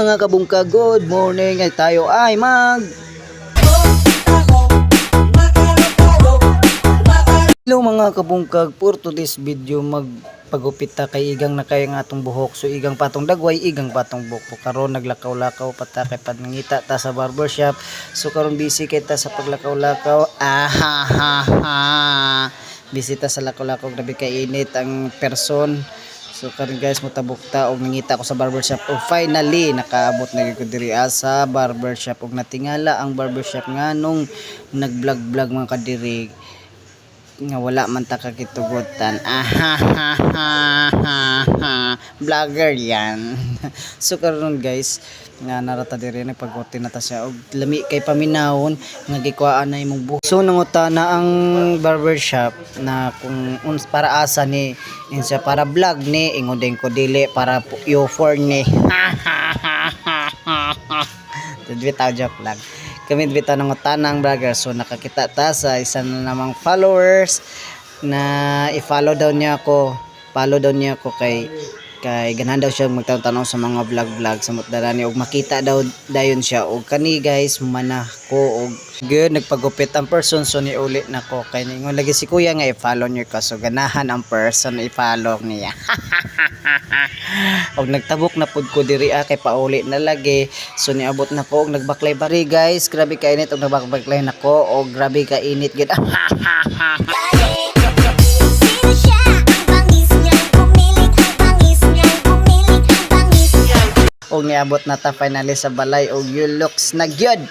mga kabungka, good morning ay tayo ay Hello mga kabungkag, for today's video magpagupit ta kay igang na kay nga atong buhok. So igang patong dagway, igang patong buhok. Karon naglakaw-lakaw pata kay panangita ta sa barbershop. So karon busy kay ta sa paglakaw-lakaw. Busy ta sa lakaw-lakaw, grabe kay init ang person. So karon guys, motabok ta og nangita ko sa barbershop. O finally nakaabot na gyud diri sa barbershop og natingala ang barbershop nganong nag-vlog mga kadiri nga wala man ta kakitugutan. Vlogger yan. So karon guys, nga narata diri nagpagkorte na ta siya og lami kay paminawon nga gikuhaan na imong buhok. So nangutana ang barbershop na kung para asa ni insa para vlog ni ingon ko dili para you for ni. Bitaw joke lang. Kami bitaw ng utanang vlogger. So nakakita ta sa isa na namang followers na i-follow daw niya ako. Follow daw niya ako kay ganahan daw siya magtanong sa mga vlog sa mutdarani og makita daw dayon siya og kani guys mana ko og good nagpagupit ang person. So ni uli nako kay ningon lagi si kuya nga i-follow niyo ka. So ganahan ang person i-follow niya. Og nagtabok na pud ko diri kay pauli na lagi. So niabot na ko og nagbaklay bari guys, grabe ka init og nagbaklay nako og grabe ka init gid. Og niabot na ta finally sa balay og you looks na gyud.